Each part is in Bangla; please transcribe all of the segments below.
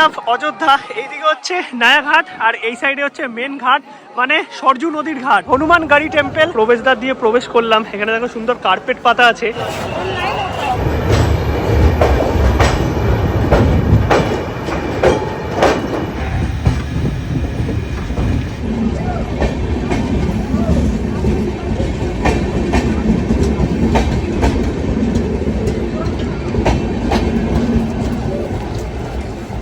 অফ অযোধ্যা। এইদিকে হচ্ছে নয়া ঘাট আর এই সাইডে হচ্ছে মেন ঘাট, মানে সরজু নদীর ঘাট। হনুমান গাড়ি টেম্পল প্রবেশদ্বার দিয়ে প্রবেশ করলাম। এখানে দেখো সুন্দর কার্পেট পাতা আছে।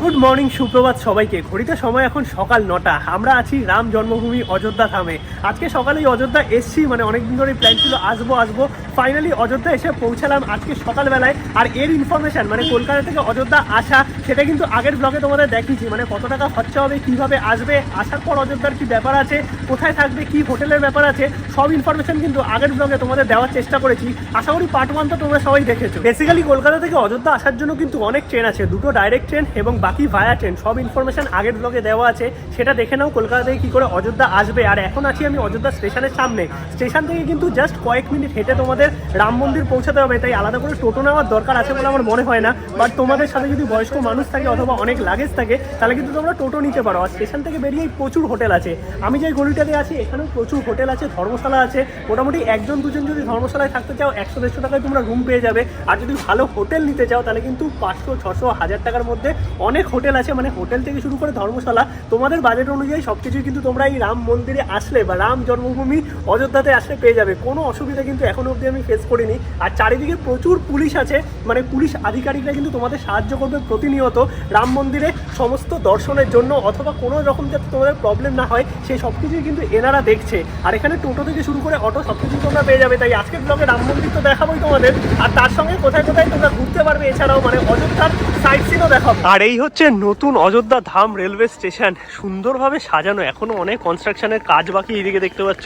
গুড মর্নিং, সুপ্রভাত সবাইকে। ঘড়িতে সময় এখন সকাল 9টা। আমরা আছি রাম জন্মভূমি অযোধ্যা ধামে। আজকে সকালেই অযোধ্যা এসছি, মানে অনেকদিন ধরে প্ল্যান ছিল আসবো। ফাইনালি অযোধ্যা এসে পৌঁছালাম আজকে সকালবেলায়। আর এর ইনফরমেশন, মানে কলকাতা থেকে অযোধ্যা আসা, সেটা কিন্তু আগের ব্লগে তোমাদের দেখিয়েছি। মানে কত টাকা খরচা হবে, কিভাবে আসবে, আসার পর অযোধ্যার কি ব্যাপার আছে, কোথায় থাকবে, কি হোটেলের ব্যাপার আছে, সব ইনফরমেশন কিন্তু আগের ব্লগে তোমাদের দেওয়ার চেষ্টা করেছি। আশা করি পার্ট 1 তো তোমরা সবাই দেখেছো। বেসিক্যালি কলকাতা থেকে অযোধ্যা আসার জন্য কিন্তু অনেক ট্রেন আছে, 2টো ডাইরেক্ট ট্রেন এবং বাকি ভায়া ট্রেন। সব ইনফরমেশন আগের ব্লগে দেওয়া আছে, সেটা দেখে নাও কলকাতা থেকে কি করে অযোধ্যা আসবে। আর এখন আছি আমি অযোধ্যা স্টেশনের সামনে। স্টেশন থেকে কিন্তু জাস্ট কয়েক মিনিট হেঁটে তোমাদের রাম মন্দির পৌঁছাতে হবে, তাই আলাদা করে টোটো নেওয়ার দরকার আছে বলে আমার মনে হয় না। বাট তোমাদের সাথে যদি বয়স্ক মানুষ থাকে অথবা অনেক লাগেজ থাকে, তাহলে কিন্তু তোমরা টোটো নিতে পারো। আর স্টেশন থেকে বেরিয়েই প্রচুর হোটেল আছে। আমি যে গলিটাতে আছি এখানেও প্রচুর হোটেল আছে, ধর্মশালা আছে। মোটামুটি একজন দুজন যদি ধর্মশালায় থাকতে চাও 100-150 টাকায় তোমরা রুম পেয়ে যাবে। আর যদি ভালো হোটেল নিতে চাও তাহলে কিন্তু 500-600-1000 টাকার মধ্যে অনেক হোটেল আছে। মানে হোটেল থেকে শুরু করে ধর্মশালা, তোমাদের বাজেট অনুযায়ী সবকিছুই কিন্তু তোমরা এই রাম মন্দিরে আসলে বা রাম জন্মভূমি অযোধ্যাতে আসলে পেয়ে যাবে। কোনো অসুবিধা কিন্তু এখনো অবধি আমি ফেস করিনি। আর চারিদিকে প্রচুর পুলিশ আছে, মানে পুলিশ আধিকারিকরা কিন্তু তোমাদের সাহায্য করবে প্রতিনিয়ত রাম মন্দিরে সমস্ত দর্শনের জন্য, অথবা কোনো রকম যাতে তোমাদের প্রবলেম না হয় সেই সব কিছুই কিন্তু এনারা দেখছে। আর এখানে টোটো থেকে শুরু করে অটো সব কিছুই তোমরা পেয়ে যাবে। তাই আজকের ব্লগে রাম মন্দির তো দেখাবোই তোমাদের, আর তার সঙ্গে কোথায় কোথায় তোমরা ঘুরতে পারবে, এছাড়াও মানে অযোধ্যার সাইট সিনও দেখাবো। আর এই হচ্ছে নতুন অযোধ্যা ধাম রেলওয়ে স্টেশন, সুন্দরভাবে সাজানো। এখনো অনেক কনস্ট্রাকশনের কাজ বাকি। এইদিকে দেখতে পাচ্ছ,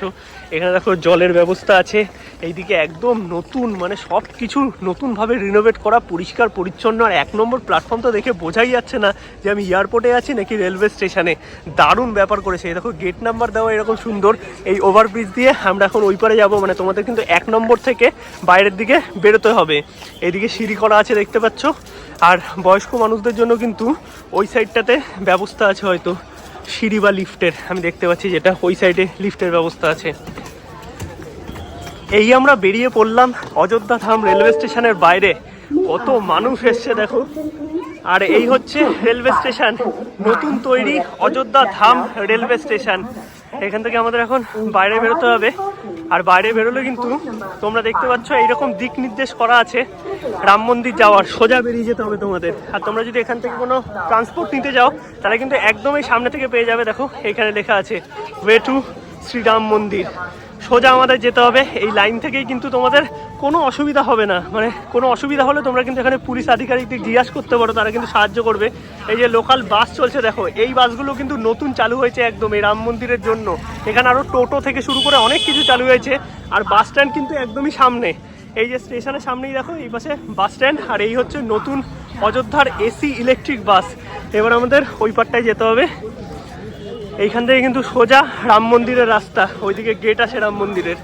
এখানে দেখো জলের ব্যবস্থা আছে। এইদিকে একদম নতুন, মানে সব কিছু নতুনভাবে রিনোভেট করা, পরিষ্কার পরিচ্ছন্ন। আর 1 নম্বর প্ল্যাটফর্ম তো দেখে বোঝাই যাচ্ছে না যে আমি এয়ারপোর্টে আছি নাকি রেলওয়ে স্টেশনে। দারুণ ব্যাপার করেছে। এই দেখো গেট নাম্বার দেওয়া এরকম সুন্দর। এই ওভারব্রিজ দিয়ে আমরা এখন ওই পারে যাবো। মানে তোমাদের কিন্তু 1 নম্বর থেকে বাইরের দিকে বেরোতে হবে। এইদিকে সিঁড়ি করা আছে দেখতে পাচ্ছ। আর বয়স্ক মানুষদের জন্য কিন্তু ওই সাইডটাতে ব্যবস্থা আছে, হয়তো সিঁড়ি বা লিফটের। আমি দেখতে পাচ্ছি যেটা ওই সাইডে লিফটের ব্যবস্থা আছে। এই আমরা বেরিয়ে পড়লাম অযোধ্যা ধাম রেলওয়ে স্টেশনের বাইরে। কত মানুষ এসছে দেখো। আর এই হচ্ছে রেলওয়ে স্টেশন, নতুন তৈরি অযোধ্যা ধাম রেলওয়ে স্টেশন। এখান থেকে আমাদের এখন বাইরে বেরোতে হবে। আর বাইরে বেরোলে কিন্তু তোমরা দেখতে পাচ্ছ এইরকম দিক নির্দেশ করা আছে রাম মন্দির যাওয়ার। সোজা বেরিয়ে যেতে হবে তোমাদের। আর তোমরা যদি এখান থেকে কোনো ট্রান্সপোর্ট নিতে যাও তাহলে কিন্তু একদমই সামনে থেকে পেয়ে যাবে। দেখো এখানে লেখা আছে ওয়ে টু শ্রীরাম মন্দির। সোজা আমাদের যেতে হবে। এই লাইন থেকেই কিন্তু তোমাদের কোনো অসুবিধা হবে না। মানে কোনো অসুবিধা হলে তোমরা কিন্তু এখানে পুলিশ আধিকারিকদের জিজ্ঞাসা করতে পারো, তারা কিন্তু সাহায্য করবে। এই যে লোকাল বাস চলছে দেখো, এই বাসগুলো কিন্তু নতুন চালু হয়েছে একদম এই রাম মন্দিরের জন্য। এখানে আরও টোটো থেকে শুরু করে অনেক কিছু চালু হয়েছে। আর বাস স্ট্যান্ড কিন্তু একদমই সামনে। এই যে স্টেশনের সামনেই দেখো, এই পাশে বাস স্ট্যান্ড। আর এই হচ্ছে নতুন অযোধ্যার এসি ইলেকট্রিক বাস। এবার আমাদের ওই পারটায় যেতে হবে। এইখান থেকে কিন্তু সোজা রাম মন্দিরের রাস্তা, ওইদিকে গেট আছে রাম মন্দিরের।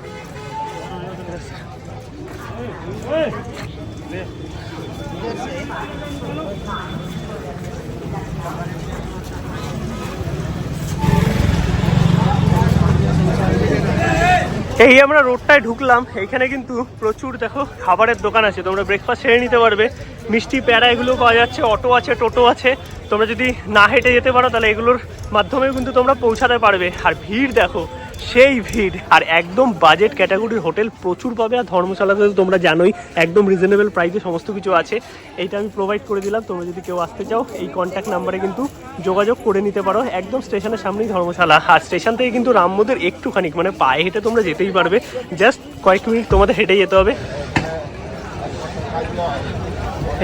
এই আমরা রোডটায় ঢুকলাম। এইখানে কিন্তু প্রচুর দেখো খাবারের দোকান আছে, তোমরা ব্রেকফাস্ট সেরে নিতে পারবে। মিষ্টি প্যারা এগুলো পাওয়া যাচ্ছে, অটো আছে, টোটো আছে। তোমরা যদি না হেঁটে যেতে পারো তাহলে এগুলোর মাধ্যমেও কিন্তু তোমরা পৌঁছাতে পারবে। আর ভিড় দেখো, সেই ভিড়। আর একদম বাজেট ক্যাটাগরির হোটেল প্রচুর পাবে। আর ধর্মশালাতে তোমরা জানোই একদম রিজনেবল প্রাইসে সমস্ত কিছু আছে। এইটা আমি প্রোভাইড করে দিলাম। তোমরা যদি কেউ আসতে চাও এই কন্ট্যাক্ট নাম্বারে কিন্তু যোগাযোগ করে নিতে পারো। একদম স্টেশনের সামনেই ধর্মশালা। আর স্টেশন থেকে কিন্তু রাম মন্দির একটুখানি, মানে পায়ে হেঁটে তোমরা যেতেই পারবে। জাস্ট কয়েক মিনিট তোমাদের হেঁটে যেতে হবে।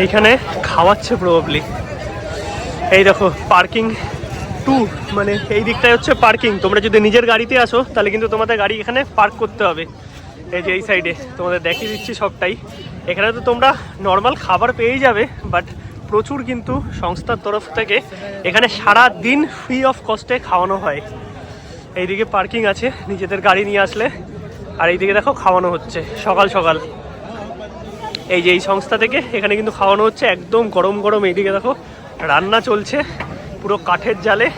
এইখানে খাওয়াচ্ছে প্রবাবলি। এই দেখো পার্কিং টু, মানে এই দিকটাই হচ্ছে পার্কিং। তোমরা যদি নিজের গাড়িতে আসো তাহলে কিন্তু তোমাদের গাড়ি এখানে পার্ক করতে হবে। এই যে এই সাইডে তোমাদের দেখিয়ে দিচ্ছি সবটাই। এখানে তো তোমরা নর্মাল খাবার পেয়েই যাবে, বাট প্রচুর কিন্তু সংস্থার তরফ থেকে এখানে সারা দিন ফ্রি অফ কস্টে খাওয়ানো হয়। এইদিকে পার্কিং আছে নিজেদের গাড়ি নিয়ে আসলে। আর এইদিকে দেখো খাওয়ানো হচ্ছে সকাল সকাল। এই যে এই সংস্থা থেকে এখানে কিন্তু খাওয়ানো হচ্ছে একদম গরম গরম। এইদিকে দেখো রান্না চলছে। পুরো কাঠের জালে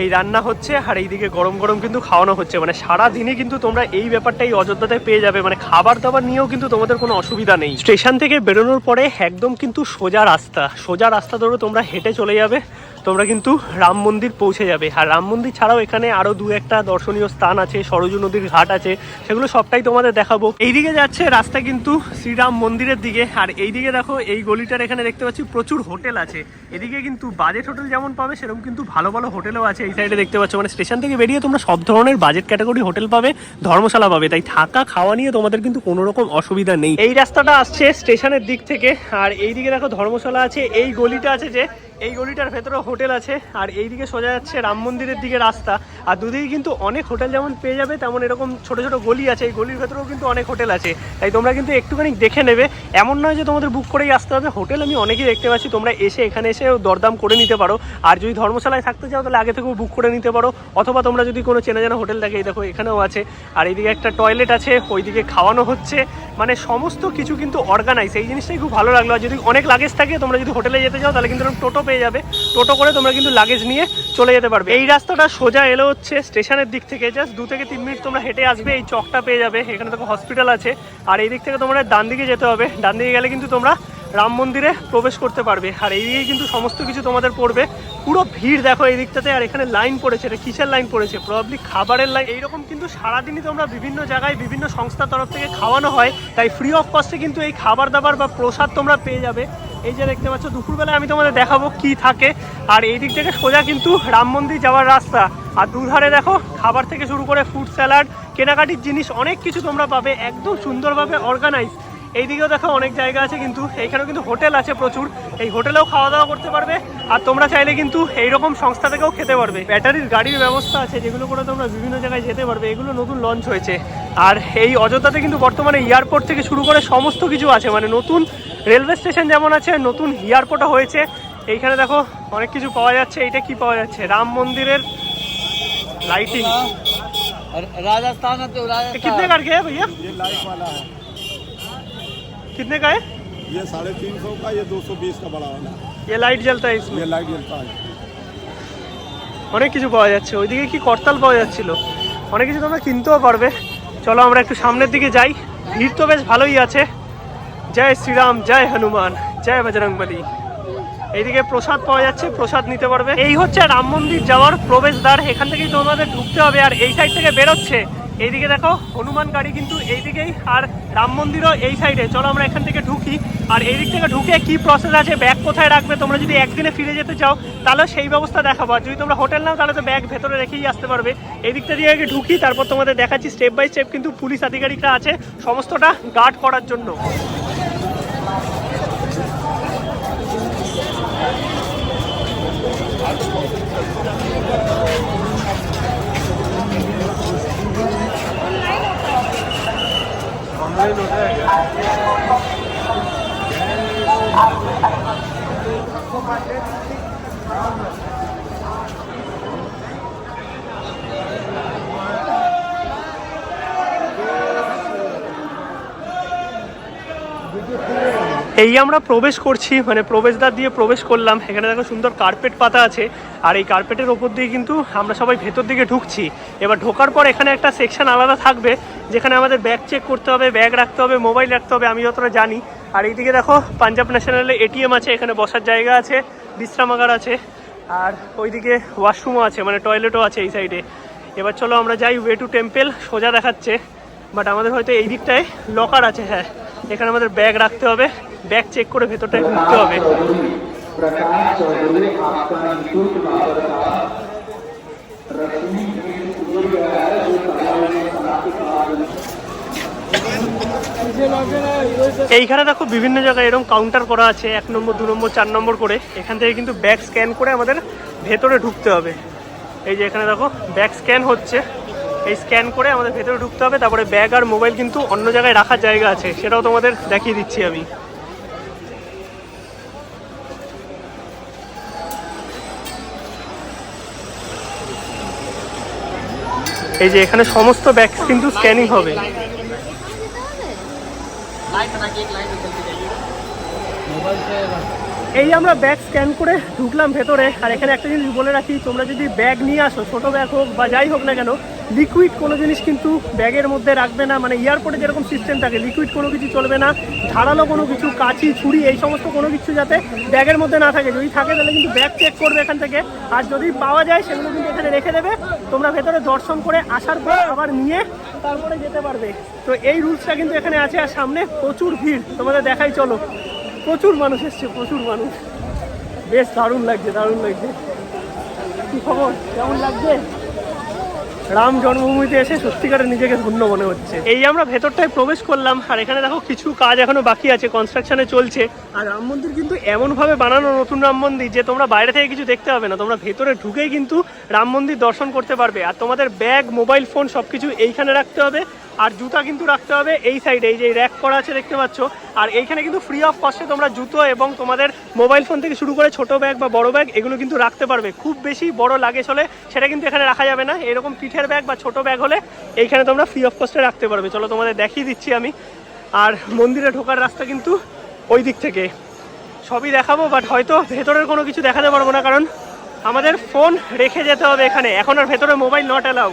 এই রান্না হচ্ছে, আর এইদিকে গরম গরম কিন্তু খাওয়ানো হচ্ছে। মানে সারাদিনই কিন্তু তোমরা এই ব্যাপারটাই অযোধ্যাতে পেয়ে যাবে, মানে খাবার দাবার নিয়েও কিন্তু তোমাদের কোনো অসুবিধা নেই। স্টেশন থেকে বেরোনোর পরে একদম কিন্তু সোজা রাস্তা ধরে তোমরা হেঁটে চলে যাবে, তোমরা কিন্তু রাম মন্দির পৌঁছে যাবে। আর রাম মন্দির ছাড়াও এখানে আরও দু একটা দর্শনীয় স্থান আছে, সরজু নদীর ঘাট আছে, সেগুলো সবটাই তোমাদের দেখাবো। এইদিকে যাচ্ছে রাস্তা কিন্তু শ্রীরাম মন্দিরের দিকে, আর এইদিকে দেখো এই গলিটার এখানে দেখতে পাচ্ছি প্রচুর হোটেল আছে। এদিকে কিন্তু বাজেট হোটেল যেমন পাবে সেরকম কিন্তু ভালো ভালো হোটেলও আছে এই সাইডে দেখতে পাচ্ছ। মানে স্টেশন থেকে বেরিয়ে তোমরা সব ধরনের বাজেট ক্যাটাগরি হোটেল পাবে, ধর্মশালা পাবে, তাই থাকা খাওয়া নিয়ে তোমাদের কিন্তু কোনো রকম অসুবিধা নেই। এই রাস্তাটা আসছে স্টেশনের দিক থেকে, আর এইদিকে দেখো ধর্মশালা আছে, এই গলিটা আছে যে এই গলিটার ভেতরে হোটেল আছে, আর এইদিকে সোজা যাচ্ছে রাম মন্দিরের দিকে রাস্তা। আর দুদিকে কিন্তু অনেক হোটেল যেমন পেয়ে যাবে, তেমন এরকম ছোট ছোট গলি আছে, এই গলির ভেতরেও কিন্তু অনেক হোটেল আছে, তাই তোমরা কিন্তু একটুখানি দেখে নেবে। এমন নয় যে তোমাদের বুক করেই আসতে হবে, হোটেল আমি অনেকেই দেখতে পাচ্ছি, তোমরা এখানে এসে দরদাম করে নিতে পারো। আর যদি ধর্মশালায় থাকতে চাও তাহলে আগে থেকেও বুক করে নিতে পারো, অথবা তোমরা যদি কোনো চেনা জানা হোটেল থাকে, এই দেখো এখানেও আছে। আর এইদিকে একটা টয়লেট আছে, ওইদিকে খাওয়ানো হচ্ছে, মানে সমস্ত কিছু কিন্তু অর্গানাইজ, এই জিনিসটাই খুব ভালো লাগলো। আর যদি অনেক লাগেজ থাকে, তোমরা যদি হোটেলে যেতে চাও তাহলে কিন্তু টোটো পেয়ে যাবে, টোটো করে তোমরা কিন্তু লাগেজ নিয়ে চলে যেতে পারবে। এই রাস্তাটা সোজা এলো হচ্ছে স্টেশনের দিক থেকে, জাস্ট 2 থেকে 3 মিনিট তোমরা হেঁটে আসবে, এই চকটা পেয়ে যাবে, এখানে দেখো হসপিটাল আছে। আর এই দিক থেকে তোমরা ডান দিকে যেতে হবে, ডান দিকে গেলে কিন্তু তোমরা রাম মন্দিরে প্রবেশ করতে পারবে। আর এইদিকে কিন্তু সমস্ত কিছু তোমাদের পড়বে, পুরো ভিড় দেখো এই দিকটাতে। আর এখানে লাইন পড়েছে, এটা কিসের লাইন পড়েছে? প্রবাবলি খাবারের লাইন। এইরকম কিন্তু সারাদিনই তোমরা বিভিন্ন জায়গায় বিভিন্ন সংস্থার তরফ থেকে খাওয়ানো হয়, তাই ফ্রি অফ কস্টে কিন্তু এই খাবার দাবার বা প্রসাদ তোমরা পেয়ে যাবে। এই যে দেখতে পাচ্ছ দুপুরবেলায় আমি তোমাদের দেখাবো কি থাকে। আর এই দিক থেকে সোজা কিন্তু রাম মন্দির যাওয়ার রাস্তা, আর দুধারে দেখো খাবার থেকে শুরু করে ফুড স্যালাড, কেনাকাটির জিনিস অনেক কিছু তোমরা পাবে, একদম সুন্দরভাবে অর্গানাইজ। এইদিকেও দেখো অনেক জায়গা আছে, কিন্তু এইখানেও কিন্তু হোটেল আছে প্রচুর, এই হোটেলেও খাওয়া দাওয়া করতে পারবে। আর তোমরা চাইলে কিন্তু এইরকম সংস্থা থেকেও খেতে পারবে। ব্যাটারির গাড়ির ব্যবস্থা আছে, যেগুলো করে তোমরা বিভিন্ন জায়গায় যেতে পারবে, এগুলো নতুন লঞ্চ হয়েছে। আর এই অযোধ্যাতে কিন্তু বর্তমানে এয়ারপোর্ট থেকে শুরু করে সমস্ত কিছু আছে, মানে নতুন রেলওয়ে স্টেশন যেমন আছে, নতুন এয়ারপোর্টও হয়েছে। এইখানে দেখো অনেক কিছু পাওয়া যাচ্ছে। এইটা কি পাওয়া যাচ্ছে? রাম মন্দিরের লাইটিং। राजस्थान है तो कितने का है भैया? ये लाइट वाला है, कितने का है? ये 350 का, ये 220 का बड़ा वाला। ये लाइट जलता है इसमें? ये लाइट जलता है। অনেক কিছু পাওয়া যাচ্ছে। ওইদিকে কি করতাল পাওয়া যাচ্ছিল, অনেক কিছু তোমরা কিনতেও পারবে। চলো আমরা একটু সামনের দিকে যাই, ভিড় তো বেশ ভালোই আছে। জয় শ্রীরাম, জয় হনুমান, জয় বজরংবলী। এইদিকে প্রসাদ পাওয়া যাচ্ছে, প্রসাদ নিতে পারবে। এই হচ্ছে রাম মন্দির যাওয়ার প্রবেশদ্বার, এখান থেকেই তোমাদের ঢুকতে হবে। আর এই সাইড থেকে বেরোচ্ছে, এইদিকে দেখো হনুমান গাড়ি কিন্তু এইদিকেই, আর রাম মন্দিরও এই সাইডে। চলো আমরা এখান থেকে ঢুকি। আর এই দিক থেকে ঢুকে কি প্রসেস আছে, ব্যাগ কোথায় রাখবে, তোমরা যদি একদিনে ফিরে যেতে চাও তাহলে সেই ব্যবস্থা দেখাবো। আর যদি তোমরা হোটেল নাও তাহলে তো ব্যাগ ভেতরে রেখেই আসতে পারবে। এই দিকটা দিয়ে আগে ঢুকি, তারপর তোমাদের দেখাচ্ছি স্টেপ বাই স্টেপ। কিন্তু পুলিশ আধিকারিকরা আছে সমস্তটা গার্ড করার জন্য। এই আমরা প্রবেশ করছি, মানে প্রবেশদ্বার দিয়ে প্রবেশ করলাম। এখানে দেখো সুন্দর কার্পেট পাতা আছে, আর এই কার্পেটের ওপর দিয়ে কিন্তু আমরা সবাই ভেতর দিকে ঢুকছি। এবার ঢোকার পর এখানে একটা সেকশন আলাদা থাকবে, যেখানে আমাদের ব্যাগ চেক করতে হবে, ব্যাগ রাখতে হবে, মোবাইল রাখতে হবে, আমি যতটা জানি। আর এইদিকে দেখো পাঞ্জাব ন্যাশনালের এটিএম আছে, এখানে বসার জায়গা আছে, বিশ্রামাগার আছে, আর ওইদিকে ওয়াশরুমও আছে, মানে টয়লেটও আছে এই সাইডে। এবার চলো আমরা যাই ওয়ে টু টেম্পল। সোজা দেখাচ্ছে, বাট আমাদের হয়তো এই দিকটায় লকার আছে। হ্যাঁ, এখানে আমাদের ব্যাগ রাখতে হবে, ব্যাগ চেক করে ভেতরটায় ঢুকতে হবে। এইখানে দেখো বিভিন্ন জায়গায় এরকম কাউন্টার করা আছে, 1 নম্বর 2 নম্বর 4 নম্বর করে। এখান থেকে কিন্তু ব্যাগ স্ক্যান করে আমাদের ভেতরে ঢুকতে হবে। এই যে এখানে দেখো ব্যাগ স্ক্যান হচ্ছে, এই স্ক্যান করে আমাদের ভেতরে ঢুকতে হবে। তারপরে ব্যাগ আর মোবাইল কিন্তু অন্য জায়গায় রাখার জায়গা আছে, সেটাও তোমাদের দেখিয়ে দিচ্ছি আমি। এই যে এখানে সমস্ত ব্যাগ কিন্তু স্ক্যানিং হবে। लाइन बना के एक लाइन में चलते जाइए मोबाइल से এই আমরা ব্যাগ স্ক্যান করে ঢুকলাম ভেতরে। আর এখানে একটা জিনিস বলে রাখি, তোমরা যদি ব্যাগ নিয়ে আসো, ছোটো ব্যাগ হোক বা যাই হোক না কেন, লিকুইড কোনো জিনিস কিন্তু ব্যাগের মধ্যে রাখবে না। মানে এয়ারপোর্টে যেরকম সিস্টেম থাকে, লিকুইড কোনো কিছু চলবে না, ধারালো কোনো কিছু, কাঁচি ছুরি এই সমস্ত কোনো কিছু যাতে ব্যাগের মধ্যে না থাকে। যদি থাকে তাহলে কিন্তু ব্যাগ চেক করবে এখান থেকে, আর যদি পাওয়া যায় সেগুলো কিন্তু এখানে রেখে দেবে। তোমরা ভেতরে দর্শন করে আসার পর আবার নিয়ে তারপরে যেতে পারবে। তো এই রুলসটা কিন্তু এখানে আছে। আর সামনে প্রচুর ভিড়, তোমাদের দেখাই চলো। প্রচুর মানুষ এসছে, প্রচুর মানুষ। বেশ দারুণ লাগছে, দারুণ লাগছে। কি খবর, কেমন লাগছে? রাম জন্মভূমিতে এসে সত্যিকারের নিজেকে ধন্য মনে হচ্ছে। এই আমরা ভেতরটায় প্রবেশ করলাম, আর এখানে দেখো কিছু কাজ এখনো বাকি আছে, কনস্ট্রাকশনে চলছে। আর রাম মন্দির কিন্তু এমনভাবে বানানো, নতুন রাম মন্দির, যে তোমরা বাইরে থেকে কিছু দেখতে পাবে না, তোমরা ভেতরে ঢুকেই কিন্তু রাম মন্দির দর্শন করতে পারবে। আর তোমাদের ব্যাগ, মোবাইল ফোন সব কিছু এইখানে রাখতে হবে। আর জুতা কিন্তু রাখতে হবে এই সাইডে, এই যে র্যাক করা আছে দেখতে পাচ্ছ। আর এইখানে কিন্তু ফ্রি অফ কস্টে তোমরা জুতো এবং তোমাদের মোবাইল ফোন থেকে শুরু করে ছোট ব্যাগ বা বড় ব্যাগ এগুলো কিন্তু রাখতে পারবে। খুব বেশি বড় লাগেজ হলে সেটা কিন্তু এখানে রাখা যাবে না। এরকম পিঠের ব্যাগ বা ছোট ব্যাগ হলে এইখানে তোমরা ফ্রি অফ কস্টে রাখতে পারবে। চলো তোমাদের দেখিয়ে দিচ্ছি আমি। আর মন্দিরে ঢোকার রাস্তা কিন্তু ওই দিক থেকে, সবই দেখাবো, বাট হয়তো ভেতরের কোনো কিছু দেখাতে পারবো না, কারণ আমাদের ফোন রেখে যেতে হবে এখানে। এখন আর ভেতরে মোবাইল নট অ্যালাউ।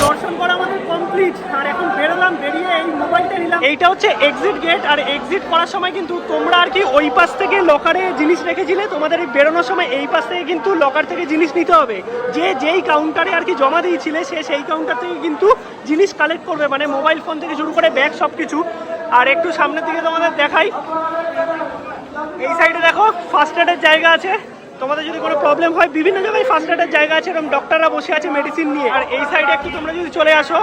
দর্শন করা আমাদের কমপ্লিট। আর এখন বেরোলাম, বেরিয়ে এই মোবাইলটা নিলাম। এইটা হচ্ছে এক্সিট গেট। আর এক্সিট করার সময় কিন্তু তোমরা আর কি ওই পাশ থেকে লকারে জিনিস রেখেছিলে, তোমাদের এই বেরোনোর সময় এই পাশ থেকে কিন্তু লকার থেকে জিনিস নিতে হবে। যে যেই কাউন্টারে আর কি জমা দিয়েছিলে সে সেই কাউন্টার থেকে কিন্তু জিনিস কালেক্ট করবে, মানে মোবাইল ফোন থেকে শুরু করে ব্যাগ সব কিছু। আর একটু সামনের দিকে তোমাদের দেখাই, এই সাইডে দেখো ফার্স্ট এডের জায়গা আছে। তোমাদের যদি কোনো প্রবলেম হয়, বিভিন্ন জায়গায় ফার্স্ট এডের জায়গা আছে, এরকম ডক্টররা বসে আছে মেডিসিন নিয়ে। আর এই সাইডে একটু তোমরা যদি চলে আসো,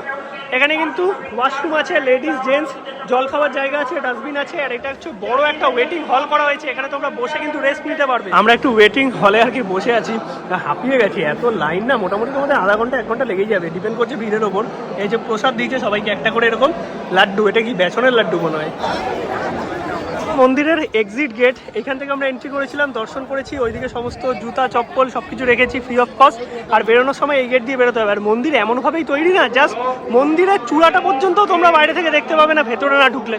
এখানে কিন্তু ওয়াশরুম আছে, লেডিস জেন্টস, জল খাওয়ার জায়গা আছে, ডাস্টবিন আছে। আর এটা হচ্ছে বড় একটা ওয়েটিং হল করা হয়েছে, এখানে তোমরা বসে কিন্তু রেস্ট নিতে পারবে। আমরা একটু ওয়েটিং হলে আর কি বসে আছি, হাঁপিয়ে গেছি। এত লাইন না, মোটামুটি তোমাদের আধা ঘন্টা 1 ঘন্টা লেগেই যাবে, ডিপেন্ড করছে ভিড়ের ওপর। এই যে প্রসাদ দিয়েছে সবাইকে একটা করে এরকম লাড্ডু, এটা কি বেসনের লাড্ডু মনে হয়। মন্দিরের এক্সিট গেট, এখান থেকে আমরা এন্ট্রি করেছিলাম, দর্শন করেছি। ওইদিকে সমস্ত জুতা চপ্পল সব কিছু রেখেছি ফ্রি অফ কস্ট। আর বেরোনোর সময় এই গেট দিয়ে বেরোতে হবে। আর মন্দির এমনভাবেই তৈরি না, জাস্ট মন্দিরের চূড়াটা পর্যন্ত তোমরা বাইরে থেকে দেখতে পাবে না ভেতরে না ঢুকলে।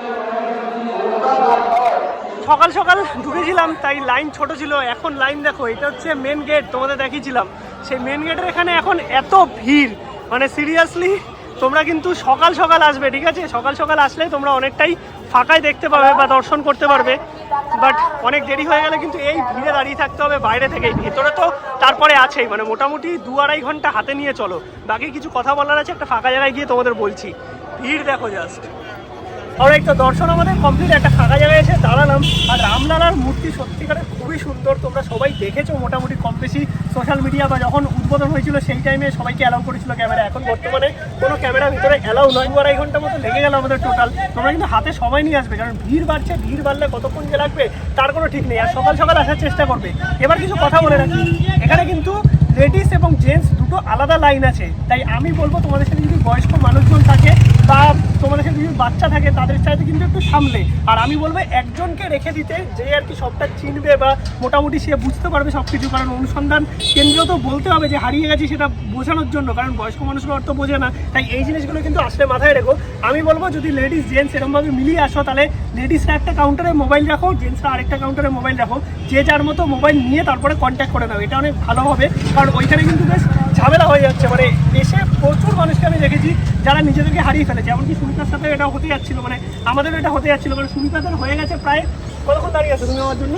সকাল সকাল ঢুকেছিলাম তাই লাইন ছোট ছিল, এখন লাইন দেখো। এটা হচ্ছে মেন গেট, তোমাদের দেখিয়েছিলাম। সেই মেন গেটের এখানে এখন এত ভিড়, মানে সিরিয়াসলি তোমরা কিন্তু সকাল সকাল আসবে, ঠিক আছে? সকাল সকাল আসলে তোমরা অনেকটাই ফাঁকায় দেখতে পাবে বা দর্শন করতে পারবে। বাট অনেক দেরি হয়ে গেলে কিন্তু এই ভিড়ে দাঁড়িয়ে থাকতে হবে বাইরে থেকেই। ভেতরে তো তারপরে আছেই, মানে মোটামুটি 2-2.5 ঘন্টা হাতে নিয়ে চলো। বাকি কিছু কথা বলার আছে, একটা ফাঁকা জায়গায় গিয়ে তোমাদের বলছি। ভিড় দেখো জাস্ট। অলরাইট, তো দর্শন আমাদের কমপ্লিট। একটা ফাঁকা জায়গায় এসে দাঁড়ালাম। আর রামলালার মূর্তি সত্যিকারের খুবই সুন্দর, তোমরা সবাই দেখেছো মোটামুটি কম বেশি সোশ্যাল মিডিয়া, বা যখন উদ্বোধন হয়েছিল সেই টাইমে সবাইকে অ্যালাউ করেছিল ক্যামেরা। এখন বর্তমানে কোনো ক্যামেরা ভিতরে অ্যালাউ নয়। 2-2.5 ঘন্টা মতো লেগে গেল আমাদের টোটাল। তোমরা কিন্তু হাতে সময় নিয়ে আসবে, কারণ ভিড় বাড়ছে, ভিড় বাড়লে কতক্ষণ যে লাগবে তার কোনো ঠিক নেই। আর সকাল সকাল আসার চেষ্টা করবে। এবার কিছু কথা বলে রাখি, এখানে কিন্তু লেডিস এবং জেন্টস দুটো আলাদা লাইন আছে। তাই আমি বলবো তোমাদের সাথে যদি বয়স্ক মানুষজন থাকে বা তোমাদের সাথে যদি বাচ্চা থাকে, তাদের সাথে কিন্তু একটু সামলে। আর আমি বলবো একজনকে রেখে দিতে, যে আর কি সবটা চিনবে বা মোটামুটি সে বুঝতে পারবে সব কিছু। কারণ অনুসন্ধান কেন্দ্র তো বলতে হবে যে হারিয়ে গেছি, সেটা বোঝানোর জন্য, কারণ বয়স্ক মানুষগুলো অর্থ বোঝে না। তাই এই জিনিসগুলো কিন্তু আসলে মাথায় রেখো। আমি বলবো যদি লেডিস জেন্টস এরকমভাবে মিলিয়ে আসো, তাহলে লেডিসরা একটা কাউন্টারে মোবাইল রাখো, জেন্টসরা আরেকটা কাউন্টারে মোবাইল রাখো। যে যার মতো মোবাইল নিয়ে তারপরে কন্ট্যাক্ট করে নাও, এটা অনেক ভালো হবে। কারণ ওইখানে কিন্তু বেশ ঝামেলা হয়ে যাচ্ছে, মানে এসে প্রচুর মানুষকে আমি দেখেছি যারা নিজেদেরকে হারিয়ে ফেলেছে। এমনকি সুমিতার সাথে এটা হতে যাচ্ছিলো, মানে আমাদেরও এটা হতে যাচ্ছিলো। কারণ সুমিতাদের হয়ে গেছে প্রায় কতক্ষণ দাঁড়িয়ে আছে তুমি আমার জন্য?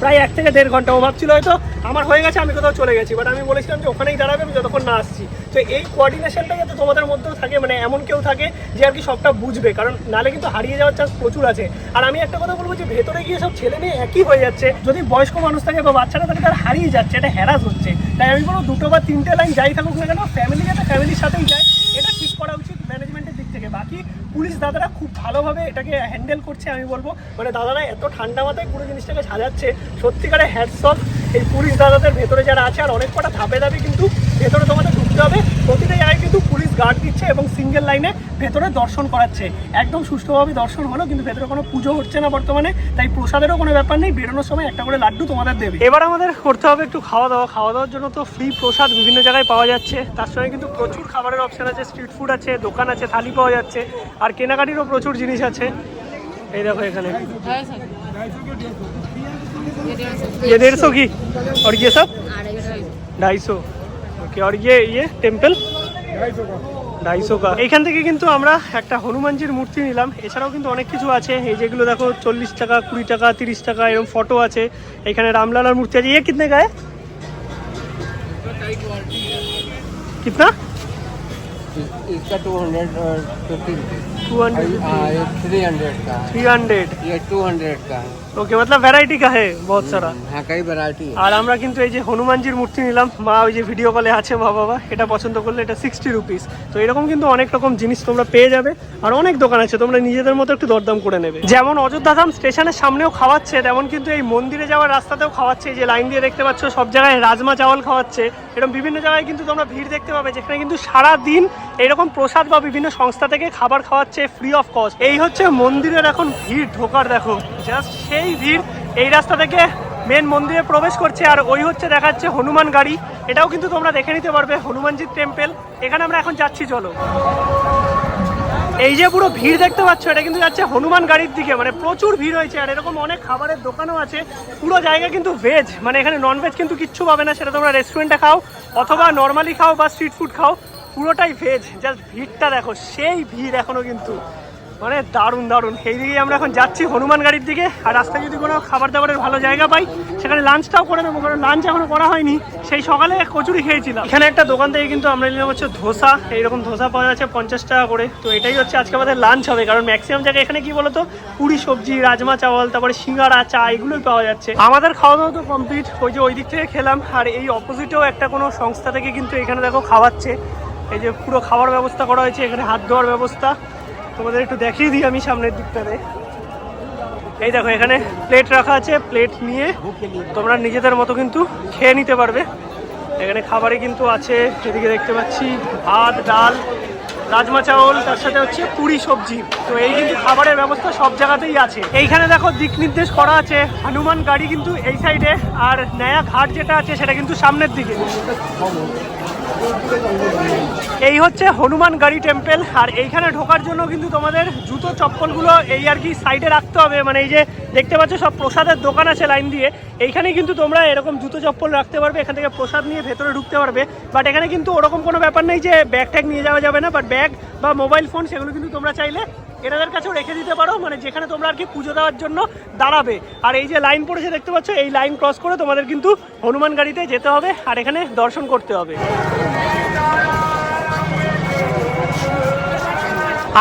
প্রায় 1 থেকে 1.5 ঘন্টা। ও ভাবছিল হয়তো আমার হয়ে গেছে, আমি কোথাও চলে গেছি, বাট আমি বলেছিলাম যে ওখানেই দাঁড়াবে আমি যতক্ষণ না আসছি। তো এই কোঅর্ডিনেশনটা যাতে তোমাদের মধ্যেও থাকে, মানে এমন কেউ থাকে যে আর কি সবটা বুঝবে, কারণ নালে কিন্তু হারিয়ে যাওয়ার চান্স প্রচুর আছে। আর আমি একটা কথা বলবো যে ভেতরে গিয়ে সব ছেলে মেয়ে একই হয়ে যাচ্ছে, যদি বয়স্ক মানুষ থাকে বা বাচ্চারা থাকে তারা হারিয়ে যাচ্ছে, এটা হ্যারাস হচ্ছে। তাই আমি বলবো 2 বা 3টে লাইন যাই থাকুক না কেন, ফ্যামিলি যাতে ফ্যামিলির সাথেই যায়, এটা ঠিক করা উচিত ম্যানেজমেন্টের দিক থেকে। বাকি পুলিশ দাদারা খুব ভালোভাবে এটাকে হ্যান্ডেল করছে আমি বলবো, মানে দাদারা এত ঠান্ডা মাথায় পুরো জিনিসটাকে সাজাচ্ছে, সত্যিকারে হ্যাটস অফ এই পুলিশ দাদাদের ভেতরে যারা আছে। আর অনেক কটা ধাপে ধাপে কিন্তু ভেতরে তোমাদের ঢুকতে হবে, প্রতিটা জায়গায় কিন্তু পুলিশ গার্ড দিচ্ছে এবং সিঙ্গেল লাইনে ভেতরে দর্শন করাচ্ছে। একদম সুষ্ঠুভাবে দর্শন হলো, কিন্তু ভেতরে কোনো পুজো হচ্ছে না বর্তমানে, তাই প্রসাদেরও কোনো ব্যাপার নেই, বেরোনোর সময় একটা করে লাড্ডু তোমাদের দেবে। এবার আমাদের করতে হবে একটু খাওয়া দাওয়া। খাওয়া দাওয়ার জন্য তো ফ্রি প্রসাদ বিভিন্ন জায়গায় পাওয়া যাচ্ছে, তার সঙ্গে কিন্তু প্রচুর খাবারের অপশন আছে, স্ট্রিট ফুড আছে, দোকান আছে, থালি পাওয়া যাচ্ছে, আর কেনাকাটিরও প্রচুর জিনিস আছে। এই দেখো এখানে ये 150 की और ये सब 250। ओके, और ये टेम्पल 250 का। এইখান থেকে কিন্তু আমরা একটা হনুমানজির মূর্তি নিলাম, এছাড়াও কিন্তু অনেক কিছু আছে। এই যেগুলো দেখো 40 টাকা, 20 টাকা, 30 টাকা এরকম ফটো আছে। এখানে রামলালার মূর্তি আছে। ये कितने का है? कितना? इसका 250 200 ये 300 का है, 300। ये 200 का है। ওকে, मतलब ভ্যারাইটি का है बहुत सारा। हाँ, कई वैरायटी है। আর আমরা কিন্তু এই যে হনুমানজির মূর্তি নিলাম, মা ওই যে ভিডিও কলে আছে মা বাবা, এটা পছন্দ করলে এটা 60 রুপিস। তো এরকম কিন্তু অনেক রকম জিনিস তোমরা পেয়ে যাবে, আর অনেক দোকান আছে, তোমরা নিজেদের মতো একটু দরদাম করে নেবে। যেমন অযোধ্যা ধাম স্টেশনের সামনেও খাওয়াচ্ছে, তেমন কিন্তু এই মন্দিরে যাওয়ার রাস্তাতেও খাওয়াচ্ছে। এই যে লাইন দিয়ে দেখতে পাচ্ছ সব জায়গায় রাজমা চাওয়াল খাওয়াচ্ছে। এরকম বিভিন্ন জায়গায় কিন্তু তোমরা ভিড় দেখতে পাবে, যেখানে কিন্তু সারা দিন এরকম প্রসাদ বা বিভিন্ন সংস্থা থেকে খাবার খাওয়াচ্ছে ফ্রি অফ কস্ট। এই হচ্ছে মন্দিরের এখন ভিড় ঢোকার, দেখো জাস্ট সেই ভিড়। এই রাস্তা থেকে মেন মন্দিরে প্রবেশ করছে, আর ওই হচ্ছে দেখাচ্ছে হনুমান গাড়ি, এটাও কিন্তু তোমরা দেখে নিতে পারবে, হনুমানজির টেম্পল। এখানে আমরা এখন যাচ্ছি, চলো। এই যে পুরো ভিড় দেখতে পাচ্ছ, এটা কিন্তু যাচ্ছে হনুমান গাড়ির দিকে, মানে প্রচুর ভিড় হয়েছে। আর এরকম অনেক খাবারের দোকানও আছে, পুরো জায়গা কিন্তু ভেজ, মানে এখানে নন ভেজ কিন্তু কিচ্ছু পাবে না, সেটা তোমরা রেস্টুরেন্টে খাও অথবা নর্মালি খাও বা স্ট্রিট ফুড খাও, পুরোটাই ভেজ। জাস্ট ভিড়টা দেখো, সেই ভিড় এখনো কিন্তু, মানে দারুণ দারুণ। এই দিকেই আমরা এখন যাচ্ছি হনুমান গাড়ির দিকে। আর রাস্তায় যদি কোনো খাবার দাবারের ভালো জায়গা পাই সেখানে লাঞ্চটাও করে নেবো, কারণ লাঞ্চ এখনো করা হয়নি, সেই সকালে কচুরি খেয়েছিলাম। এখানে একটা দোকান থেকে কিন্তু আমরা নিলাম হচ্ছে ধোসা, এইরকম ধোসা পাওয়া যাচ্ছে 50 টাকা করে। তো এটাই হচ্ছে আজকে আমাদের লাঞ্চ হবে, কারণ ম্যাক্সিমাম জায়গায় এখানে কি বলতো পুরি সবজি, রাজমা চাওয়াল, তারপরে সিঙ্গাড়া, চা এগুলোই পাওয়া যাচ্ছে। আমাদের খাওয়া দাওয়া তো কমপ্লিট, ওই যে ওই দিক থেকে খেলাম। আর এই অপোজিটেও একটা কোনো সংস্থা থেকে কিন্তু এখানে দেখো খাওয়াচ্ছে, এই যে পুরো খাওয়ার ব্যবস্থা করা হয়েছে, এখানে হাত ধোয়ার ব্যবস্থা। তোমাদের একটু দেখিয়ে দিই আমি সামনের দিকটাতে। এই দেখো এখানে প্লেট রাখা আছে, প্লেট নিয়ে তোমরা নিজেদের মতো কিন্তু খেয়ে নিতে পারবে। এখানে খাবারে কিন্তু আছে, এদিকে দেখতে পাচ্ছি ভাত, ডাল, রাজমা চাওল, তার সাথে হচ্ছে পুরি সবজি। তো এই কিন্তু খাবারের ব্যবস্থা সব জায়গাতেই আছে। এইখানে দেখো দিক নির্দেশ করা আছে, হনুমান গাড়ি কিন্তু এই সাইডে, আর নয়া ঘাট যেটা আছে সেটা কিন্তু সামনের দিকে। এই হচ্ছে হনুমান গাড়ি টেম্পল। আর এইখানে ঢোকার জন্য কিন্তু তোমাদের জুতো চপ্পলগুলো এই আর কি সাইডে রাখতে হবে, মানে এই যে দেখতে পাচ্ছ সব প্রসাদের দোকান আছে লাইন দিয়ে, এইখানে কিন্তু তোমরা এরকম জুতো চপ্পল রাখতে পারবে, এখান থেকে প্রসাদ নিয়ে ভেতরে ঢুকতে পারবে। বাট এখানে কিন্তু ওরকম কোনো ব্যাপার নেই যে ব্যাগ ট্যাগ নিয়ে যাওয়া যাবে না, বাট ব্যাগ বা মোবাইল ফোন সেগুলো কিন্তু তোমরা চাইলে এনাদের কাছেও রেখে দিতে পারো, মানে যেখানে তোমরা আর কি পুজো দেওয়ার জন্য দাঁড়াবে। আর এই যে লাইন পড়েছে দেখতে পাচ্ছ, এই লাইন ক্রস করে তোমাদের কিন্তু হনুমান গাড়িতে যেতে হবে আর এখানে দর্শন করতে হবে।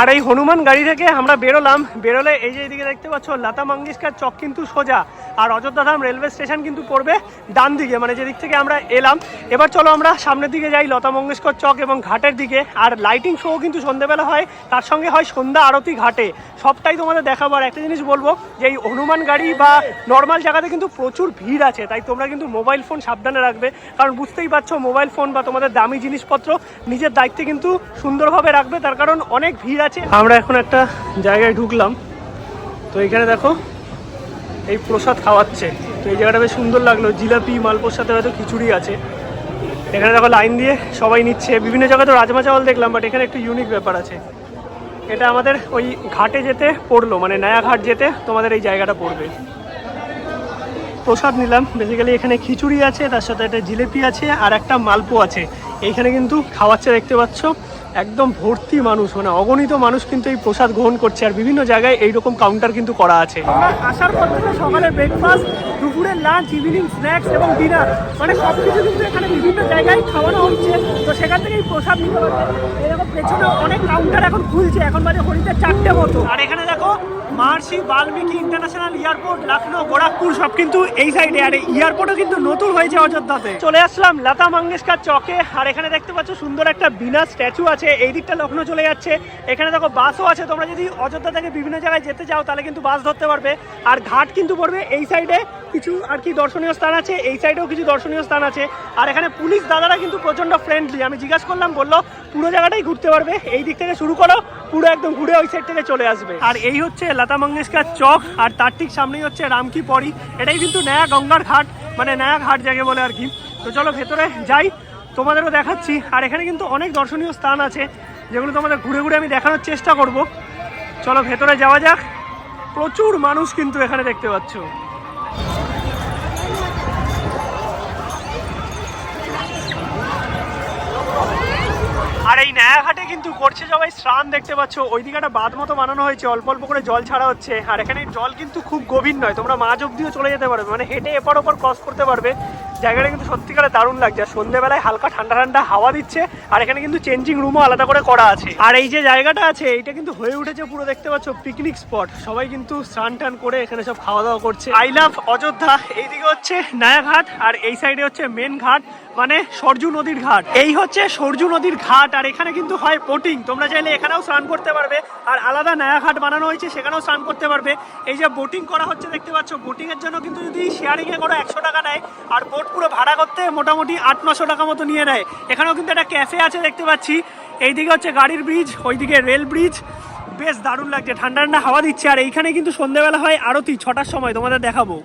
আর এই হনুমান গাড়ি থেকে আমরা বেরোলে এই যে এইদিকে দেখতে পাচ্ছ লতা মঙ্গেশকর চক কিন্তু সোজা, আর অযোধ্যা ধাম রেলওয়ে স্টেশন কিন্তু পড়বে ডান দিকে, মানে যেদিক থেকে আমরা এলাম। এবার চলো আমরা সামনের দিকে যাই, লতা মঙ্গেশকর চক এবং ঘাটের দিকে। আর লাইটিং শো কিন্তু সন্ধ্যেবেলা হয়, তার সঙ্গে হয় সন্ধ্যা আরতি ঘাটে, সবটাই তোমাদের দেখাবো। আর একটা জিনিস বলবো যে এই হনুমান গাড়ি বা নর্মাল জায়গাতে কিন্তু প্রচুর ভিড় আছে, তাই তোমরা কিন্তু মোবাইল ফোন সাবধানে রাখবে, কারণ বুঝতেই পারছো মোবাইল ফোন বা তোমাদের দামি জিনিসপত্র নিজের দায়িত্বে কিন্তু সুন্দরভাবে রাখবে, তার কারণ অনেক ভিড় আছে। আমরা এখন একটা জায়গায় ঢুকলাম, তো এখানে দেখো এই প্রসাদ খাওয়াচ্ছে। তো এই জায়গাটা বেশ সুন্দর লাগলো, জিলাপি মালপোর সাথে হয়তো খিচুড়ি আছে। এখানে দেখো লাইন দিয়ে সবাই নিচ্ছে, বিভিন্ন জায়গায় তো রাজমা চাওয়াল দেখলাম, বাট এখানে একটু ইউনিক ব্যাপার আছে। এটা আমাদের ওই ঘাটে যেতে পড়লো, মানে নয়া ঘাট যেতে তোমাদের এই জায়গাটা পড়বে। প্রসাদ নিলাম, বেসিক্যালি এখানে খিচুড়ি আছে, তার সাথে একটা জিলেপি আছে আর একটা মালপো আছে। এইখানে কিন্তু খাওয়াচ্ছে দেখতে পাচ্ছ, একদম ভর্তি মানুষ, মানে অগণিত মানুষ কিন্তু এই প্রসাদ গ্রহণ করছে। আর বিভিন্ন জায়গায় এইরকম কাউন্টার কিন্তু করা আছে। আসার পর থেকে সকালের ব্রেকফাস্ট, দুপুরের লাঞ্চ, ইভিনিং স্ন্যাক্স এবং ডিনার, মানে সব কিছু কিন্তু এখানে বিভিন্ন জায়গায় খাওয়ানো হচ্ছে। তো সেখান থেকেই প্রসাদ নিতে পারবে। এরকম পেছনে অনেক কাউন্টার এখন খুলছে, এখন বাজে ঘড়িতে 4টে মতো। আর এখানে দেখো মহর্ষি বাল্মীকি ইন্টারন্যাশনাল এয়ারপোর্ট, লখনৌ, গোরখপুর সব কিন্তু এই সাইডে। আর এয়ারপোর্টও কিন্তু নতুন হয়েছে অযোধ্যাতে। চলে আসলাম লতা মঙ্গেশকর চকে। আর এখানে দেখতে পাচ্ছ সুন্দর একটা বিনা স্ট্যাচু আছে। এই দিকটা লখনৌ চলে যাচ্ছে। এখানে দেখো বাসও আছে। তোমরা যদি অযোধ্যা থেকে বিভিন্ন জায়গায় যেতে চাও তাহলে কিন্তু বাস ধরতে পারবে। আর ঘাট কিন্তু পড়বে এই সাইডে। কিছু আর কি দর্শনীয় স্থান আছে, এই সাইডেও কিছু দর্শনীয় স্থান আছে। আর এখানে পুলিশ দাদারা কিন্তু প্রচন্ড ফ্রেন্ডলি। আমি জিজ্ঞাসা করলাম, বললো পুরো জায়গাটাই ঘুরতে পারবে, এই দিক থেকে শুরু করো, পুরো একদম ঘুরে ওই সাইড থেকে চলে আসবে। আর এই হচ্ছে লতা মঙ্গেশকর চক। আর তার ঠিক সামনেই হচ্ছে রাম কি পরি। এটাই কিন্তু নয়া গঙ্গার ঘাট, মানে নয়া ঘাট যাকে বলে আর কি। তো চলো ভেতরে যাই, তোমাদেরও দেখাচ্ছি। আর এখানে কিন্তু অনেক দর্শনীয় স্থান আছে যেগুলো তোমাদের ঘুরে ঘুরে আমি দেখানোর চেষ্টা করব। চলো ভেতরে যাওয়া যাক। প্রচুর মানুষ কিন্তু এখানে দেখতে পাচ্ছ। আর এই নয়াঘাটে কিন্তু করছে সবাই স্নান, দেখতে পাচ্ছ। ওইদিকে একটা বাঁধ মতো বানানো হয়েছে, অল্প অল্প করে জল ছাড়া হচ্ছে। আর এখানে জল কিন্তু খুব গভীর নয়, তোমরা মাঝ অব্দিও চলে যেতে পারবে, মানে হেঁটে এপার ওপর ক্রস করতে পারবে। জায়গাটা কিন্তু সত্যিকারে দারুণ লাগছে। আর সন্ধ্যেবেলায় হালকা ঠান্ডা ঠান্ডা হাওয়া দিচ্ছে। আর এখানে কিন্তু চেঞ্জিং রুমও আলাদা করে করা আছে। আর এই যে জায়গাটা আছে এইটা কিন্তু হয়ে উঠেছে পুরো, দেখতে পাচ্ছ, পিকনিক স্পট। সবাই কিন্তু স্নান টান করে এখানে সব খাওয়া দাওয়া করছে। I love Ayodhya. এইদিকে হচ্ছে নয়াঘাট আর এই সাইডে হচ্ছে মেন ঘাট, মানে সরজু নদীর ঘাট। এই হচ্ছে সরজু নদীর ঘাট। আর এখানে কিন্তু হয় বোটিং, তোমরা চাইলে এখানেও স্নান করতে পারবে। আর আলাদা নয়া ঘাট বানানো হয়েছে, সেখানেও স্নান করতে পারবে। এই যে বোটিং করা হচ্ছে দেখতে পাচ্ছ, বোটিং এর জন্য কিন্তু যদি শেয়ারিং এ করো 100 টাকা নেয়। আর বোট পুরো ভাড়া করতে মোটামুটি 800-900 টাকা মতো নিয়ে নেয়। এখানেও কিন্তু একটা ক্যাফে আছে দেখতে পাচ্ছি। এইদিকে হচ্ছে গাড়ির ব্রিজ, ওইদিকে রেল ব্রিজ। বেশ দারুণ লাগছে, ঠান্ডা ঠান্ডা হাওয়া দিচ্ছে। আর এইখানে কিন্তু সন্ধ্যেবেলা হয় আরতি 6টার সময়, তোমাদের দেখাবো।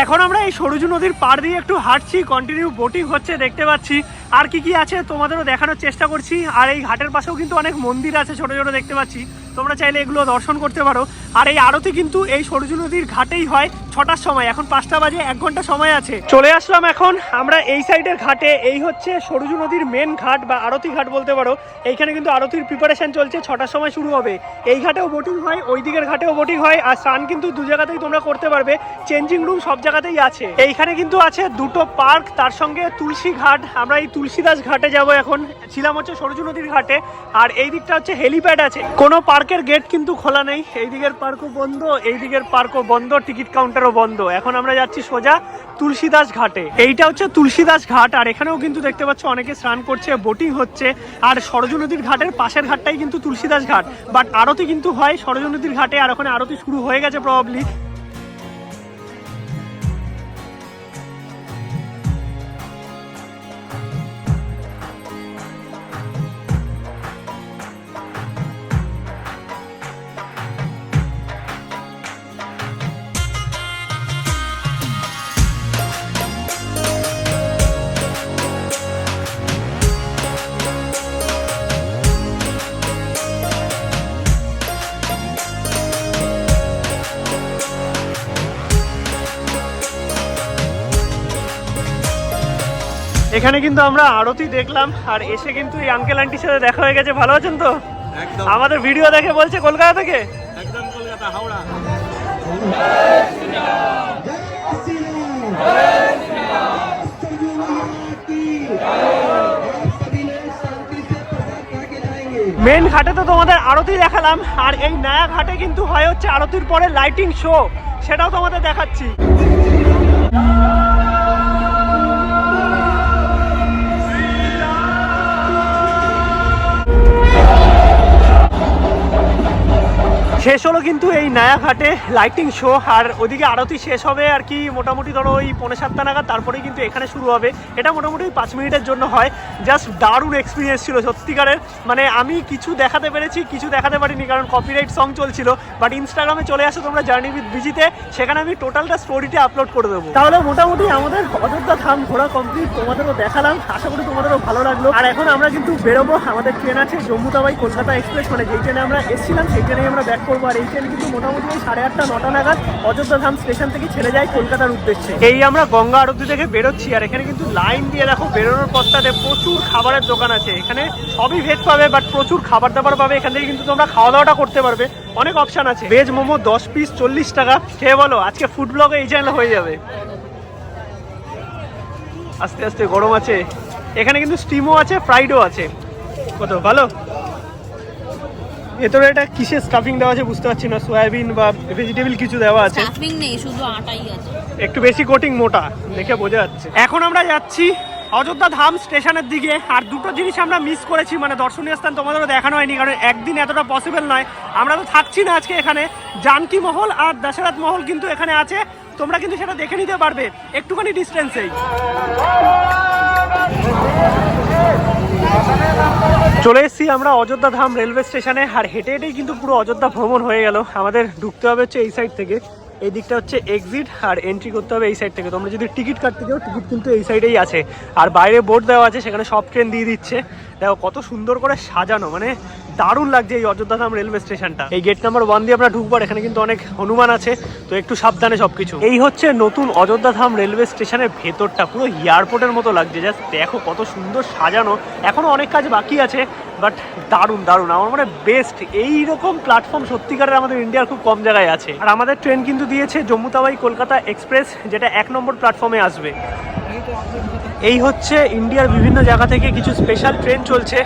এখন আমরা এই সরজু নদীর পাড় দিয়ে একটু হাঁটছি, কন্টিনিউ বোটিং হচ্ছে দেখতে পাচ্ছি। আর কি কি আছে তোমাদেরও দেখানোর চেষ্টা করছি। আর এই ঘাটের পাশেও কিন্তু অনেক মন্দির আছে ছোট ছোট দেখতে পাচ্ছি, তোমরা চাইলে এগুলো দর্শন করতে পারো। আর এই আরতি কিন্তু এই সরজু নদীর ঘাটেই হয় 6টার সময়। এখন 5টা বাজে, 1 ঘন্টা সময় আছে। চলে আসলাম এখন আমরা এই সাইডের ঘাটে। এই হচ্ছে সরজু নদীর মেন ঘাট বা আরতি ঘাট বলতে পারো। এইখানে কিন্তু আরতির প্রিপারেশন চলছে, 6টার সময় শুরু হবে। এই ঘাটেও বোটিং হয়, ওই দিকের ঘাটেও বোটিং হয়। আর স্নান কিন্তু দু জায়গাতেই তোমরা করতে পারবে, চেঞ্জিং রুম সব জায়গাতেই আছে। এইখানে কিন্তু আছে দুটো পার্ক, তার সঙ্গে তুলসী ঘাট। আমরা এই তুলসীদাস ঘাটে যাব এখন, ছিলাম হচ্ছে সরজু নদীর ঘাটে। আর এই দিকটা হচ্ছে হেলিপ্যাড আছে। কোনো পার্কের গেট কিন্তু খোলা নেই, এই দিকের পার্কও বন্ধ, এই দিকের পার্কও বন্ধ, টিকিট কাউন্টারও বন্ধ। এখন আমরা যাচ্ছি সোজা তুলসীদাস ঘাটে। এইটা হচ্ছে তুলসীদাস ঘাট। আর এখানেও কিন্তু দেখতে পাচ্ছ অনেকে স্নান করছে, বোটিং হচ্ছে। আর সরজু নদীর ঘাটের পাশের ঘাটটাই কিন্তু তুলসীদাস ঘাট। বাট আরতি কিন্তু হয় সরজু নদীর ঘাটে। আর ওখানে আরতি শুরু হয়ে গেছে প্রবাবলি। এখানে কিন্তু আমরা আরতি দেখলাম। আর এসে কিন্তু এই আঙ্কেল আন্টির সাথে দেখা হয়ে গেছে। ভালো আছেন তো? একদম আমাদের ভিডিও দেখে বলছে কলকাতা থেকে। একদম কলকাতা, হাওড়া। মেন ঘাটে তো তোমাদের আরতি দেখালাম। আর এই নয়া ঘাটে কিন্তু হয় হচ্ছে আরতির পরে লাইটিং শো, সেটাও তোমাদের দেখাচ্ছি। শেষ হলো কিন্তু এই নয়া ঘাটে লাইটিং শো। আর ওদিকে আরতি শেষ হবে আর কি মোটামুটি ধরো ওই 6:45 নাগাদ, তারপরেই কিন্তু এখানে শুরু হবে। এটা মোটামুটি 5 মিনিটের জন্য হয়। জাস্ট দারুণ এক্সপিরিয়েন্স ছিল সত্যিকারের। মানে আমি কিছু দেখাতে পেরেছি, কিছু দেখাতে পারিনি, কারণ কপিরাইট সং চলছিল। বাট ইনস্টাগ্রামে চলে আসো তোমরা জার্নি উইথ বিজিতে, সেখানে আমি টোটালটা স্টোরিতে আপলোড করে দেবো। তাহলে মোটামুটি আমাদের অযোধ্যা ধাম ঘোরা কমপ্লিট, তোমাদেরও দেখালাম, আশা করি তোমাদেরও ভালো লাগলো। আর এখন আমরা কিন্তু বেরোবো, আমাদের ট্রেন আছে জম্মু তাওয়াই কলকাতা এক্সপ্রেস, মানে যেই ট্রেনে আমরা এসেছিলাম সেই ট্রেনেই আমরা ব্যাক করবো। করবো। আর এই ট্রেন কিন্তু মোটামুটি ওই 8:30 9টা নাগাদ অযোধ্যা ধাম স্টেশন থেকে ছেড়ে যায় কলকাতার উদ্দেশ্যে। এই আমরা গঙ্গা আরতি থেকে বেরোচ্ছি, আর এখানে কিন্তু লাইন দিয়ে দেখো বেরোনোর পথটাতে প্রচুর খাবারের দোকান আছে। এখানে সবই ভেজ পাবে, বাট প্রচুর খাবার দাবার পাবে। এখান থেকে কিন্তু তোমরা খাওয়া দাওয়াটা করতে পারবে, অনেক অপশন আছে। ভেজ মোমো 10 পিস 40 টাকা। খেয়ে বলো আজকে ফুড ব্লগে এই চ্যানেল হয়ে যাবে। আস্তে আস্তে গরম আছে। এখানে কিন্তু স্টিমও আছে, ফ্রাইডও আছে। কত ভালো। ভেতরে এটা কিসের স্টাফিং দেওয়া আছে বুঝতে পারছি না, সয়াবিন বা ভেজিটেবল কিছু দেওয়া আছে। স্টাফিং নেই, শুধু আটাই আছে, একটু বেশি কোটিং, মোটা দেখে বোঝা যাচ্ছে। এখন আমরা যাচ্ছি অযোধ্যা ধাম স্টেশনের দিকে। আর দুটো জিনিস আমরা মিস করেছি, মানে দর্শনীয় স্থান তোমাদেরও দেখানো হয়নি, কারণ একদিন এতটা পসিবল নয়। আমরা তো থাকছি না আজকে এখানে। জানকী মহল আর দশরথ মহল কিন্তু এখানে আছে, তোমরা কিন্তু সেটা দেখে নিতে পারবে একটুখানি ডিস্টেন্সেই। চলে এসেছি আমরা অযোধ্যা ধাম রেলওয়ে স্টেশনে। আর হেঁটে হেঁটেই কিন্তু পুরো অযোধ্যা ভ্রমণ হয়ে গেল। আমাদের ঢুকতে হবে হচ্ছে এই সাইড থেকে, এই দিকটা হচ্ছে এক্সিট, আর এন্ট্রি করতে হবে এই সাইড থেকে। তোমরা যদি টিকিট কাটতে যাও, টিকিট কিন্তু এই সাইডেই আছে। আর বাইরে বোর্ড দেওয়া আছে, সেখানে সব ট্রেন দিয়ে দিচ্ছে। দেখো কত সুন্দর করে সাজানো, মানে দারুণ লাগছে এই অযোধ্যা ধাম রেলওয়ে স্টেশনটা। এই গেট নাম্বার 1 দিয়ে আমরা ঢুকবো। এখানে কিন্তু অনেক হনুমান আছে, তো একটু সাবধানে সবকিছু। এই হচ্ছে নতুন অযোধ্যা ধাম রেলওয়ে স্টেশনের ভেতরটা, পুরো এয়ারপোর্টের মতো লাগছে। জাস্ট দেখো কত সুন্দর সাজানো। এখনো অনেক কাজ বাকি আছে, বাট দারুণ দারুণ। আমার মনে বেস্ট এইরকম প্ল্যাটফর্ম সত্যিকারের আমাদের ইন্ডিয়ার খুব কম জায়গায় আছে। আর আমাদের ট্রেন কিন্তু দিয়েছে জম্মু তাওয়াই কলকাতা এক্সপ্রেস, যেটা 1 নম্বর প্ল্যাটফর্মে আসবে। এই হচ্ছে ইন্ডিয়ার বিভিন্ন জায়গা থেকে কিছু স্পেশাল ট্রেন চলছে,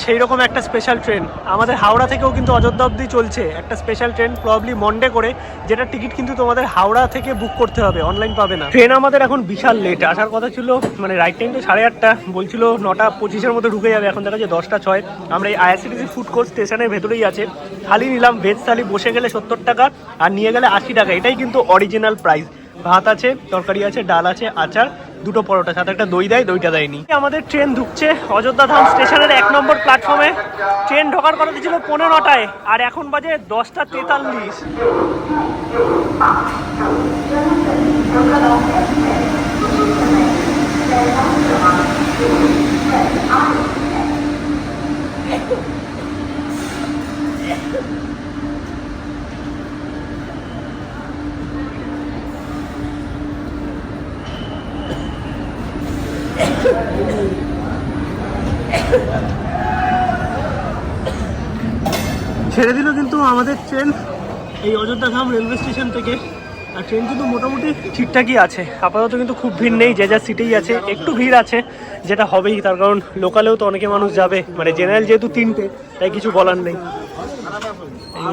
সেই রকম একটা স্পেশাল ট্রেন। আমাদের হাওড়া থেকেও কিন্তু অযোধ্যা অবধি চলছে একটা স্পেশাল ট্রেন, প্রবলি মন্ডে করে, যেটা টিকিট কিন্তু তোমাদের হাওড়া থেকে বুক করতে হবে, অনলাইন পাবে না। ট্রেন আমাদের এখন বিশাল লেট। আসার কথা ছিল, মানে রাইট টাইম তো 8:30, বলছিল 9:25-এর মধ্যে ঢুকে যাবে। এখন দেখা যাচ্ছে 10:06। আমরা এই আইআরসিটিসি ফুড কোর্ট স্টেশনের ভেতরেই আছে। থালি নিলাম, ভেজ থালি, বসে গেলে 70 টাকা আর নিয়ে গেলে 80 টাকা। এটাই কিন্তু অরিজিনাল প্রাইস। ভাত আছে, তরকারি আছে, ডাল আছে, আচার, 2টো পরোটা, সাথে একটা দই দেয়, দইটা দেয়নি। আমাদের ট্রেন ঢুকছে অযোধ্যা ধাম স্টেশনের 1 নম্বর প্ল্যাটফর্মে। ট্রেন ঢোকার কথা ছিল 15:09, আর এখন বাজে 10:43। ছেড়ে দিল কিন্তু আমাদের ট্রেন এই অযোধ্যা ধাম রেলওয়ে স্টেশন থেকে। আর ট্রেন কিন্তু মোটামুটি ঠিকঠাকই আছে আপাতত, কিন্তু খুব ভিড় নেই, যে যার সিটেই আছে। একটু ভিড় আছে, যেটা হবেই, তার কারণ লোকালেও তো অনেকে মানুষ যাবে, মানে জেনারেল যেহেতু 3টে, তাই কিছু বলার নেই।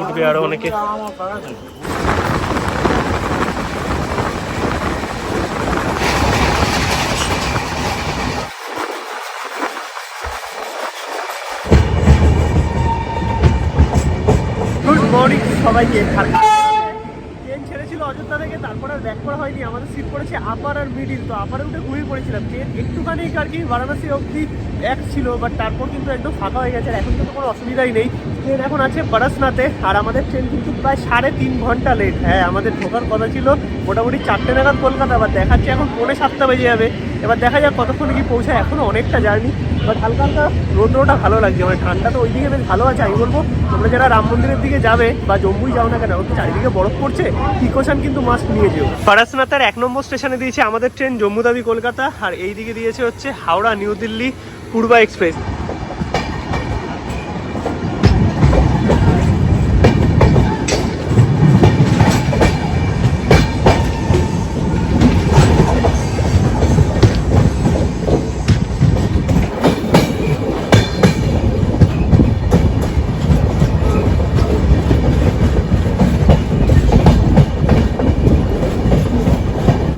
উঠবে আরও অনেকে। গুড মর্নিং সবাইকে। ট্রেন ছেড়েছিল অযোধ্যা থেকে, তারপর আর ব্যাক করা হয়নি। আমাদের সিট পড়েছে আপার আর মিডিল, তো আপারে উঠে ঘুমিয়ে পড়েছিলাম। ট্রেন একটুখানি আর কি বারাণসী অবধি এক ছিল, বাট তারপর কিন্তু একদম ফাঁকা হয়ে গেছে। আর এখন কিন্তু কোনো অসুবিধাই নেই। ট্রেন এখন আছে বারাসনাথে, আর আমাদের ট্রেন কিন্তু প্রায় 3.5 ঘন্টা লেট। হ্যাঁ, আমাদের ঢোকার কথা ছিল মোটামুটি 4টে নাগাদ কলকাতা, আবার দেখাচ্ছে এখন 6:45 বেজে যাবে। এবার দেখা যাক কতক্ষণে কি পৌঁছায়। এখনও অনেকটা জার্নি, বাট হালকা হালকা রোদ্রটা ভালো লাগছে, মানে ঠান্ডা তো ওইদিকে বেশ ভালো আছে। আমি বলবো তোমরা যারা রাম মন্দিরের দিকে যাবে বা জম্মুই যাও না কেন, চারিদিকে বরফ পড়ছে, প্রিকশন কিন্তু মাস্ট নিয়ে যেও। বারাসনাথের 1 নম্বর স্টেশনে দিয়েছে আমাদের ট্রেন জম্মু তাওয়াই কলকাতা, আর এই দিকে দিয়েছে হচ্ছে হাওড়া নিউ দিল্লি পূর্বা এক্সপ্রেস।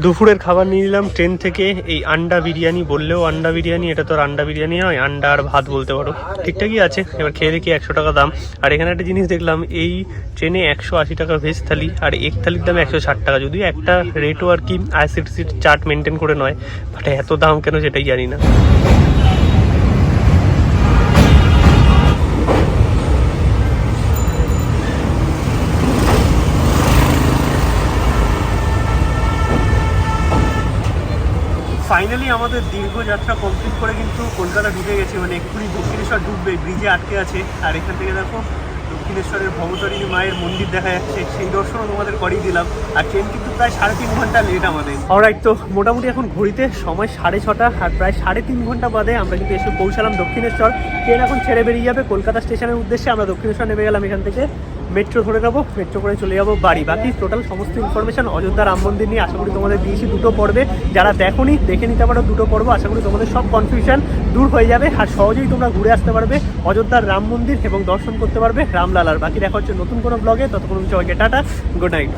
দুপুরের খাবার নিয়ে নিলাম ট্রেন থেকে, এই আন্ডা বিরিয়ানি, বললেও আন্ডা বিরিয়ানি, এটা তো আর আন্ডা বিরিয়ানি নয়, আন্ডা আর ভাত বলতে পারো। ঠিকঠাকই আছে। এবার খেয়ে দেখি 100 টাকা দাম। আর এখানে একটা জিনিস দেখলাম, এই ট্রেনে 180 টাকা ভেজ থালি, আর এক থালির দাম 160 টাকা। যদিও একটা রেটও আর কি আইআরসিটিসির চার্ট মেনটেন করে নয়, বাট এত দাম কেন সেটাই জানি না। ফাইনালি আমাদের দীর্ঘ যাত্রা কমপ্লিট করে কিন্তু কলকাতা ঢুকে গেছি, মানে এক্ষুনি দক্ষিণেশ্বর ঢুকবে, ব্রিজে আটকে আছে। আর এখান থেকে দেখো দক্ষিণেশ্বরের ভবতারিণী মায়ের মন্দির দেখা যাচ্ছে, সেই দর্শনও তোমাদের করিয়ে দিলাম। আর ট্রেন কিন্তু প্রায় 3.5 ঘন্টা লেট আমাদের। অলরাইট, তো মোটামুটি এখন ঘড়িতে সময় 6:30, আর প্রায় 3.5 ঘন্টা বাদে আমরা কিন্তু এসে পৌঁছালাম দক্ষিণেশ্বর। ট্রেন এখন ছেড়ে বেরিয়ে যাবে কলকাতা স্টেশনের উদ্দেশ্যে। আমরা দক্ষিণেশ্বর নেমে গেলাম, এখান থেকে মেট্রো ধরে নেবো, মেট্রো করে চলে যাবো বাড়ি। বাকি টোটাল সমস্ত ইনফরমেশন অযোধ্যা রাম মন্দির নিয়ে আশা করি তোমাদের দিয়েছি 2টো পর্বে। যারা দেখোনি দেখে নিতে পারো 2টো পর্ব, আশা করি তোমাদের সব কনফিউশন দূর হয়ে যাবে আর সহজেই তোমরা ঘুরে আসতে পারবে অযোধ্যার রাম মন্দির এবং দর্শন করতে পারবে রামলালার। বাকি দেখা হচ্ছে নতুন কোনো ব্লগে, ততক্ষণ সবাইকে টাটা, গুড নাইট।